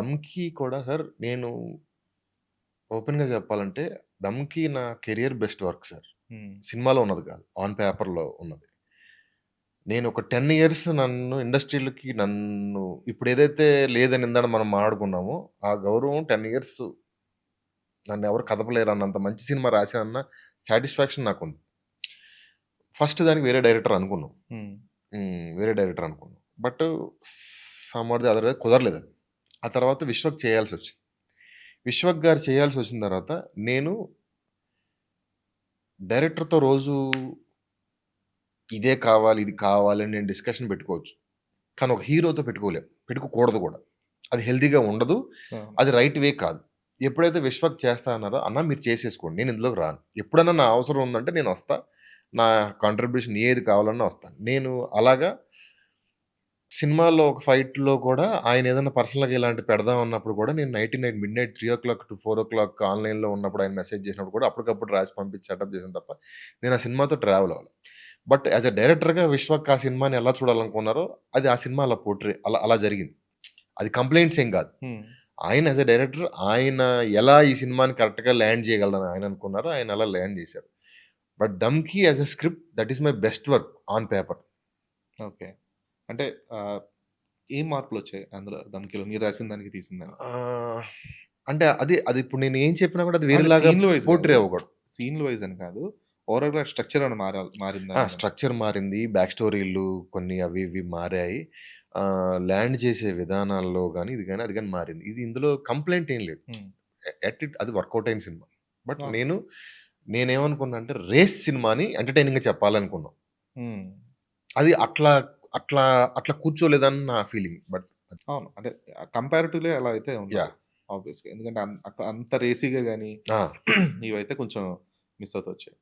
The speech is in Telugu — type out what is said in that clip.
'దమ్‌కి' కూడా సార్ నేను ఓపెన్‌గా చెప్పాలంటే 'దమ్‌కి' నా కెరియర్ బెస్ట్ వర్క్ సార్. హ్మ్. సినిమాలో ఉన్నది కాదు. ఆన్ పేపర్‌లో ఉన్నది. నేను ఒక 10 ఇయర్స్ నన్ను ఇప్పుడేదైతే లేదని ఇందాక మనం మాట్లాడుకున్నామో, ఆ గౌరవం 10 ఇయర్స్ నన్నెవరు కదపలేరు అన్నంత మంచి సినిమా రాశానన్న సాటిస్ఫాక్షన్ నాకుంది. ఫస్ట్ దానికి వేరే డైరెక్టర్ అనుకున్నాం. హ్మ్. వేరే డైరెక్టర్ అనుకున్నాం. But some or the other way కుదరలేదది. ఆ తర్వాత విశ్వక్ చేయాల్సొచ్చింది. విశ్వక్ గారు చేయాల్సొచ్చిన తర్వాత నేను డైరెక్టర్‌తో రోజు ఇదే కావాలి, ఇది కావాలి అని నేను డిస్కషన్ పెట్టుకోవచ్చు. కానీ ఒక హీరోతో పెట్టుకోలేం. పెట్టుకోకూడదు కూడా. అది హెల్తీగా ఉండదు. అవును. అది రైట్ వే కాదు. ఎప్పుడైతే విశ్వక్ చేస్తా అన్నారో, "అన్న మీరు చేసేసుకోండి. నేను ఇందులోకి రాను. ఎప్పుడన్నా నా అవసరం ఉందంటే నేనొస్తా. నా కాంట్రిబ్యూషన్ ఏది కావాలన్నా వస్తాను." నేను అలాగా సినిమాల్లో ఒక ఫైట్‌లో కూడా ఆయనేదన్నా పర్సనల్‌గా ఇలాంటిది పెడదాం అన్నప్పుడు కూడా నేను నైట్ మిడ్‌నైట్ 3:00-4:00 ఆన్‌లైన్‌లో ఉన్నప్పుడు ఆయన మెసేజ్ చేసినప్పుడు కూడా అప్పటికప్పుడు రాసి పంపించి సెటప్ చేశాను తప్ప, నేను ఆ సినిమాతో ట్రావెల్ అవ్వల. బట్ యాస్ ఎ డైరెక్టర్‌గా విశ్వక్ ఆ సినిమాని ఎలా చూడాలనుకున్నారో, అది ఆ సినిమా అలా పోర్ట్రే అలా జరిగింది. అది కంప్లెయింట్స్ ఏం కాదు. హ్మ్. ఆయన యాస్ ఎ డైరెక్టర్ ఆయన ఎలా ఈ సినిమాని కరెక్ట్‌గా ల్యాండ్ చేయగలరని ఆయన అనుకున్నారో, ఆయన అలా ల్యాండ్ చేశారు. But 'Dhamki' as a script that is my best work on paper. Okay. అంటే ఆహ్, ఏం మార్పులొచ్చాయి అందులో 'ధమ్‌కిలో' మీరు రాసిన దానికి, తీసిన దానికి? ఆహ్, అంటే అది ఇప్పుడు నేను ఏం చెప్పినా కూడా అది అంటే వేరేలాగా సీన్‌లు వైస్ గాదు. పోర్ట్రే అవ్వకూడదు. సీన్‌లు వైస్ అని కాదు. ఓవరాల్‌గా స్ట్రక్చర్ ఏమైనా మారిందా ఏమన్నా? స్ట్రక్చర్ మారింది. బ్యాక్ స్టోరీలు కొన్ని అవి ఇవి మారాయి. ల్యాండ్ చేసే విధానాల్లో గాని, ఇది గాని, అది గాని మారింది. ఇందులో కంప్లెయింట్ ఏం లేదు. హ్మ్. ఎట్ ఇట్ అది వర్కౌట్ అయిన సినిమా. బట్ అవును. నేనేమనుకున్నా అంటే రేస్ సినిమాని ఎంటర్‌టైనింగ్‌గా చెప్పాలనుకున్నాం. హ్మ్. అది అట్లా అట్లా కూర్చోలేదని నా ఫీలింగ్. బట్ అవును. అంటే కంపారిటివ్‌లీ అలా అయితే ఉండదు. యాహ్! ఆబ్వియస్‌గా. ఎందుకంటే అంత రేసీగా గాని ఆ! ఇవైతే కొంచెం మిస్ అవుతూ వచ్చాయి.